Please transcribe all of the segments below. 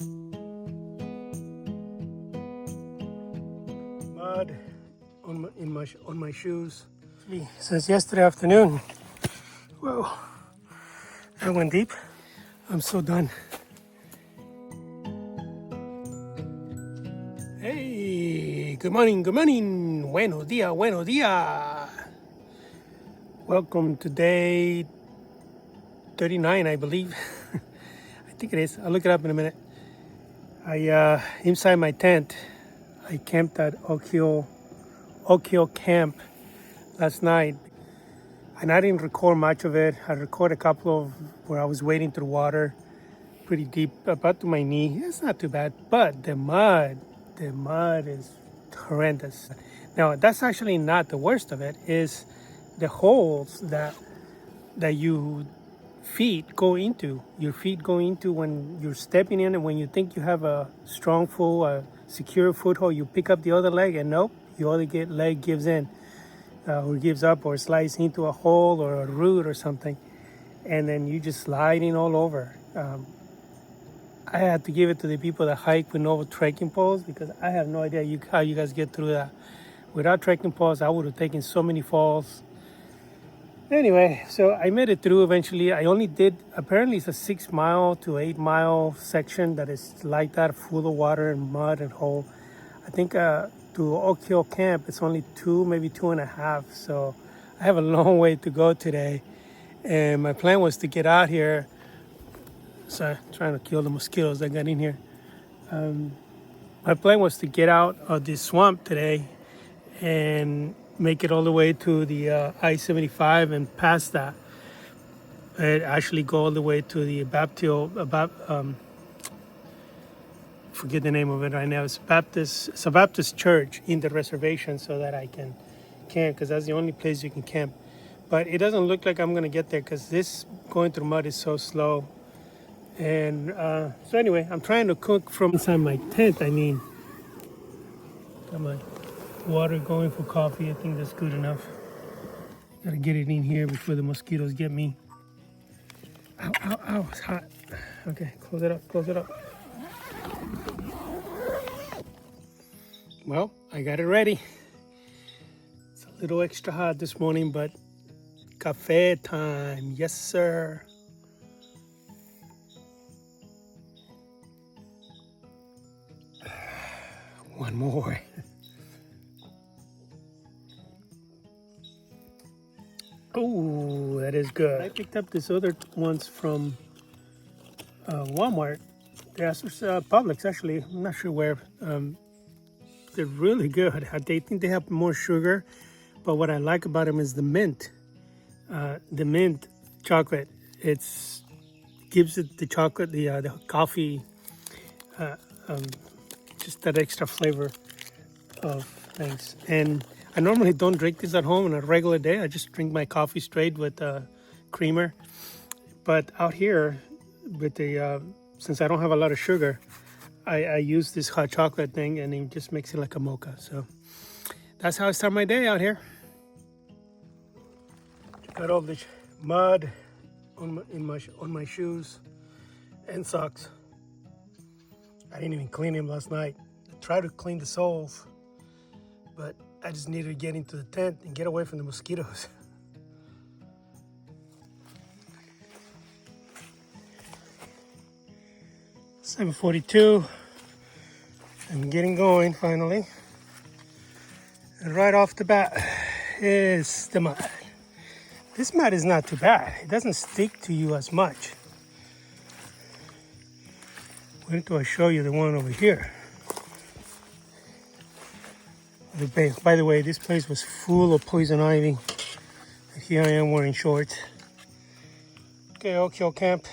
Mud on my shoes since yesterday afternoon. Whoa, that went deep. I'm so done. Hey, good morning, buenos dias. Welcome to day 39, I believe. I think it is. I'll look it up in a minute. Inside my tent, I camped at Okio Camp last night. And I didn't record much of it. I recorded a couple of where I was wading through water, pretty deep, about to my knee. It's not too bad, but the mud is horrendous. Now, that's actually not the worst of it, is the holes that your feet go into when you're stepping in, and when you think you have a strong secure foothold, you pick up the other leg, and nope, your other leg gives in. Or gives up or slides into a hole or a root or something, and then you just sliding all over. I had to give it to the people that hike with no trekking poles, because I have no idea how you guys get through that. Without trekking poles, I would have taken so many falls. Anyway, so I made it through eventually. I only did, apparently it's a 6 mile to 8 mile section that is like that, full of water and mud and hole. I think to Okio Camp, it's only 2, maybe 2.5. So I have a long way to go today. And my plan was to get out here. Sorry, trying to kill the mosquitoes that got in here. My plan was to get out of this swamp today and make it all the way to the I-75 and past that. And actually go all the way to the forget the name of it right now. It's a Baptist church in the reservation, so that I can camp, because that's the only place you can camp. But it doesn't look like I'm gonna get there, because this going through mud is so slow. And so anyway, I'm trying to cook from inside my tent. Got my water going for coffee. I think that's good enough. Gotta get it in here before the mosquitoes get me. Ow, it's hot. Okay, close it up. Well, I got it ready. It's a little extra hot this morning, but cafe time. Yes, sir. One more. Oh, that is good. I picked up these other ones from Walmart. They're Publix, actually. I'm not sure where. They're really good. They think they have more sugar, but what I like about them is the mint. The mint chocolate. Gives it the chocolate, the coffee, just that extra flavor of things. And I normally don't drink this at home on a regular day. I just drink my coffee straight with creamer. But out here, with since I don't have a lot of sugar, I use this hot chocolate thing, and it just makes it like a mocha. So that's how I start my day out here. Got all the mud on my shoes and socks. I didn't even clean them last night. I tried to clean the soles, but I just needed to get into the tent and get away from the mosquitoes. $7:42. I'm getting going finally. And right off the bat is the mud. This mud is not too bad. It doesn't stick to you as much. Wait until I show you the one over here. By the way, this place was full of poison ivy. And here I am wearing shorts. Okay, Okio Camp.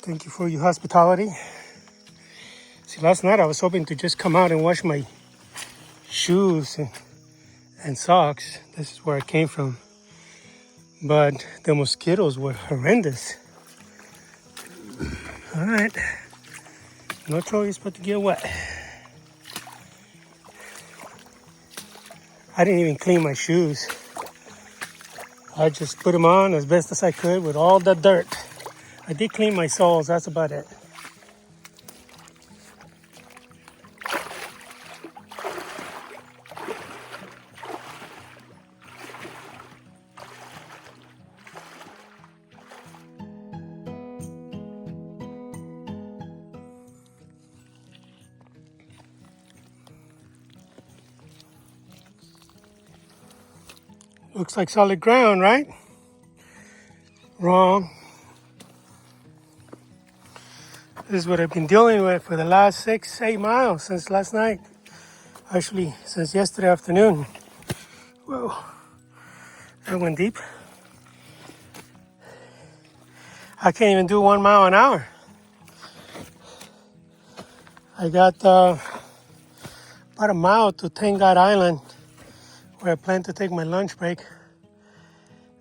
Thank you for your hospitality. See, last night I was hoping to just come out and wash my shoes and socks. This is where I came from. But the mosquitoes were horrendous. All right. No choice but to get wet. I didn't even clean my shoes. I just put them on as best as I could with all the dirt. I did clean my soles, that's about it. Looks like solid ground, right? Wrong. This is what I've been dealing with for the last 6-8 miles since last night. Actually, since yesterday afternoon. Whoa, that went deep. I can't even do 1 mile an hour. I got about a mile to Tangod Island, where I plan to take my lunch break.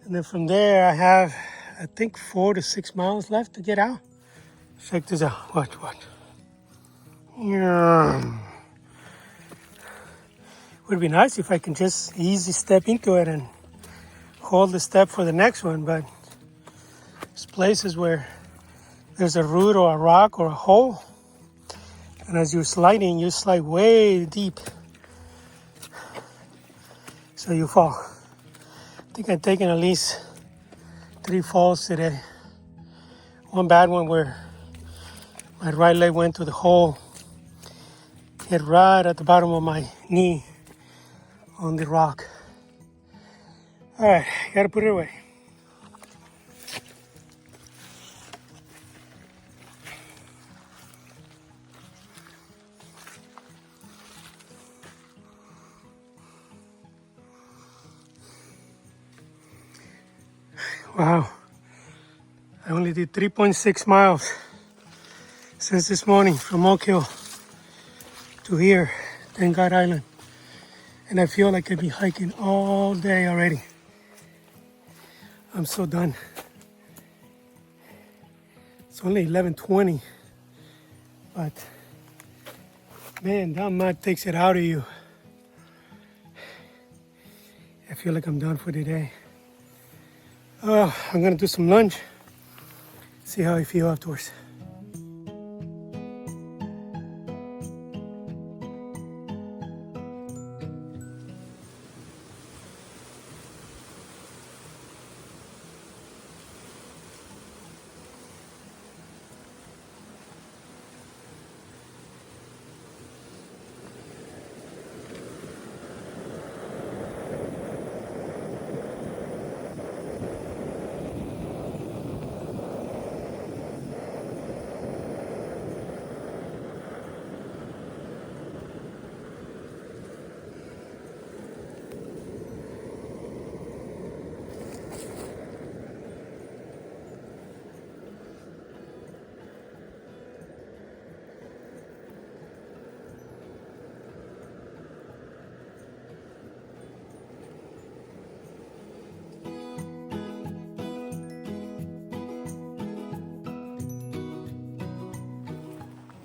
And then from there, I have, I think, 4 to 6 miles left to get out. Check this out. Watch. Yeah. Would be nice if I can just easy step into it and hold the step for the next one, but there's places where there's a root or a rock or a hole, and as you're sliding, you slide way deep, so you fall. I think I've taken at least 3 falls today. One bad one where my right leg went to the hole, hit right at the bottom of my knee on the rock. All right, gotta put it away. Wow, I only did 3.6 miles since this morning from Oak Hill to here, Tangod Island. And I feel like I've been hiking all day already. I'm so done. It's only 11:20, but man, that mud takes it out of you. I feel like I'm done for the day. I'm gonna do some lunch, see how I feel afterwards.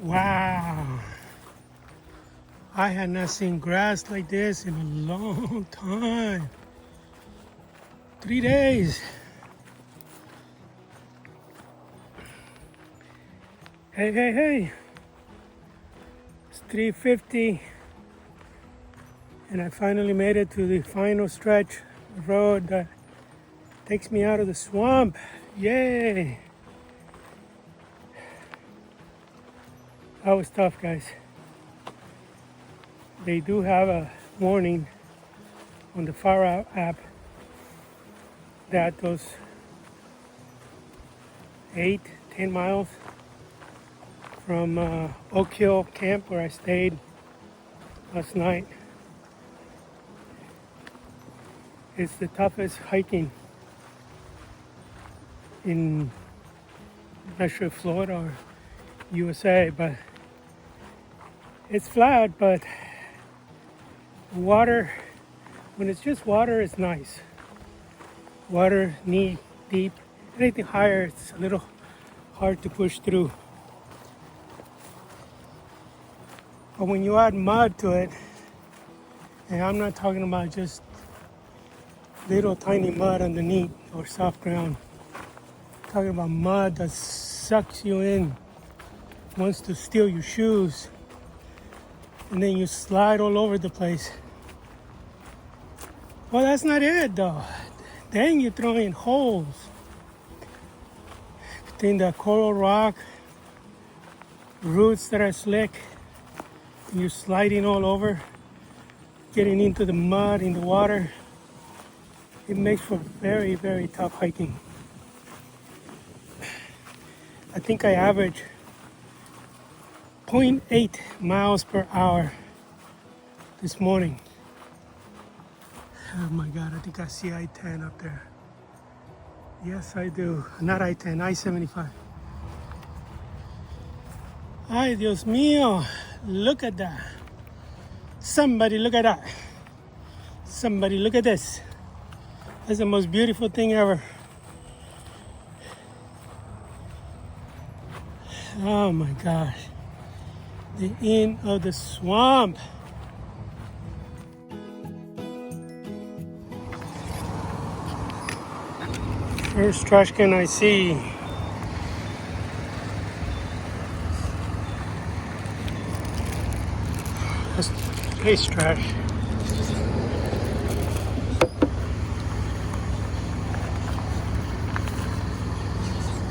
Wow, I had not seen grass like this in a long time. 3 days. Hey. It's 3:50 and I finally made it to the final stretch of road that takes me out of the swamp. Yay! That was tough, guys. They do have a warning on the Far Out app that those 8-10 miles from Oak Hill camp where I stayed last night is the toughest hiking in, I'm not sure, Florida or USA, but it's flat, but water, when it's just water, it's nice. Water knee deep. Anything higher, it's a little hard to push through. But when you add mud to it, and I'm not talking about just little tiny mud underneath or soft ground, I'm talking about mud that sucks you in, wants to steal your shoes, and then you slide all over the place. Well, that's not it though. Then you throw in holes between the coral rock, roots that are slick, and you're sliding all over, getting into the mud, in the water. It makes for very, very tough hiking. I think I average 0.8 miles per hour this morning. Oh my God, I think I see I-10 up there. Yes, I do. Not I-10, I-75. Ay, Dios mío. Look at that. Somebody look at that. Somebody look at this. That's the most beautiful thing ever. Oh my gosh. The end of the swamp. First trash can I see. That's space trash.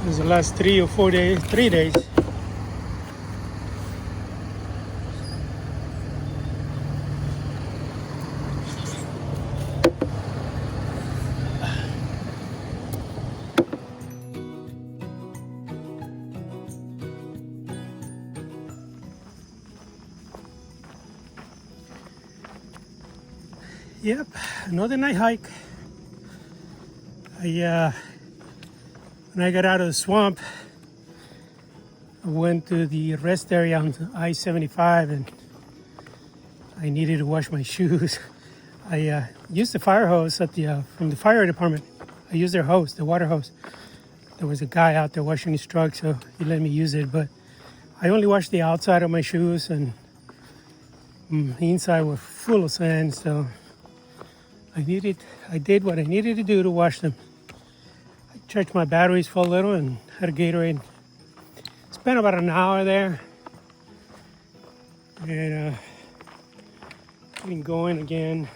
It was the last 3 or 4 days, 3 days. Yep, another night hike. When I got out of the swamp, I went to the rest area on I-75 and I needed to wash my shoes. I used the fire hose at from the fire department. I used their hose, the water hose. There was a guy out there washing his truck, so he let me use it. But I only washed the outside of my shoes, and the inside were full of sand. So I did what I needed to do to wash them. I checked my batteries for a little and had a Gatorade. Spent about an hour there, and getting going again.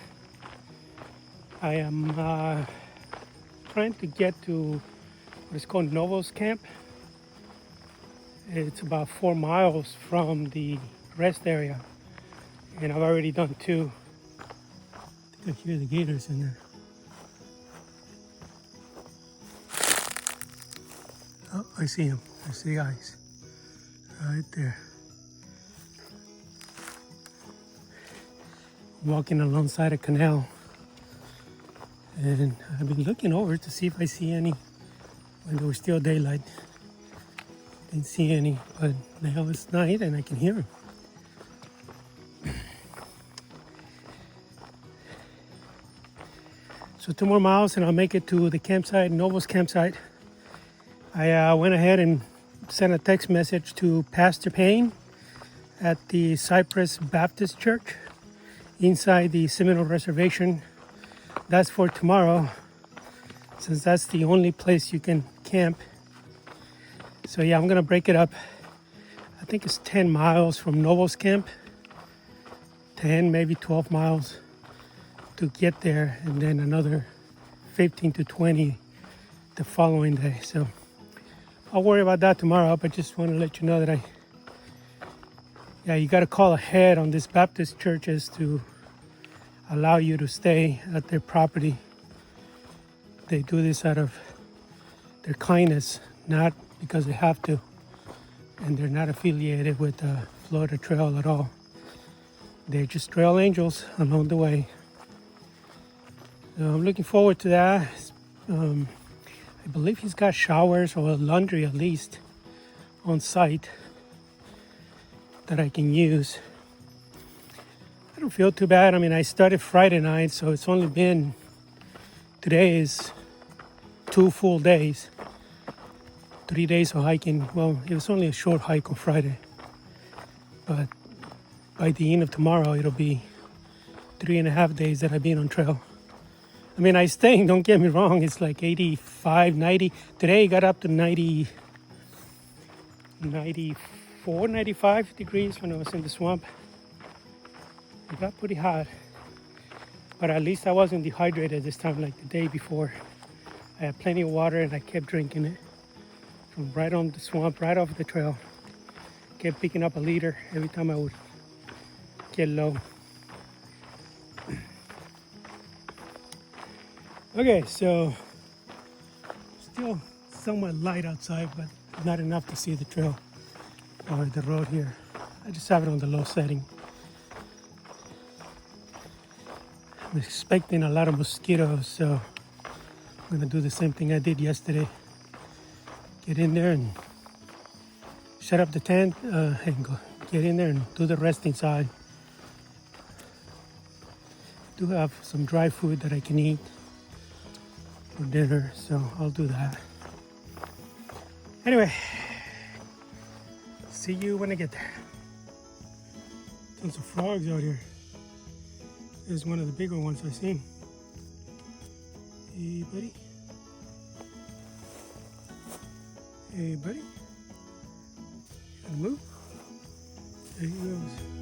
I am trying to get to what is called Novo's Camp. It's about 4 miles from the rest area, and I've already done 2. I think I hear the gators in there. Oh, I see him. I see the eyes right there. Walking alongside a canal, and I've been looking over to see if I see any when there was still daylight. Didn't see any, but now it's night and I can hear them. So 2 more miles and I'll make it to the campsite, Novo's campsite. I went ahead and sent a text message to Pastor Payne at the Cypress Baptist Church inside the Seminole Reservation. That's for tomorrow, since that's the only place you can camp. So yeah, I'm gonna break it up. I think it's 10 miles from Novo's camp, 10, maybe 12 miles to get there, and then another 15 to 20 the following day. So I'll worry about that tomorrow, but just want to let you know that you got to call ahead on these Baptist churches to allow you to stay at their property. They do this out of their kindness, not because they have to, and they're not affiliated with the Florida Trail at all. They're just trail angels along the way. So I'm looking forward to that. I believe he's got showers or laundry at least on site that I can use. I don't feel too bad. I mean, I started Friday night, so it's only been, today is 2 full days, 3 days of hiking. Well, it was only a short hike on Friday, but by the end of tomorrow, it'll be 3.5 days that I've been on trail. I mean, I staying, don't get me wrong, it's like 85, 90. Today it got up to 90, 94, 95 degrees when I was in the swamp. It got pretty hot, but at least I wasn't dehydrated this time like the day before. I had plenty of water and I kept drinking it from right on the swamp, right off the trail. Kept picking up a liter every time I would get low. Okay, so still somewhat light outside, but not enough to see the trail or the road here. I just have it on the low setting. I'm expecting a lot of mosquitoes, so I'm gonna do the same thing I did yesterday. Get in there and shut up the tent and go get in there and do the rest inside. Do have some dry food that I can eat for dinner, so I'll do that. Anyway, see you when I get there. Tons of frogs out here. This is one of the bigger ones I've seen. Hey, buddy. Hey, buddy. Gonna move. There he goes.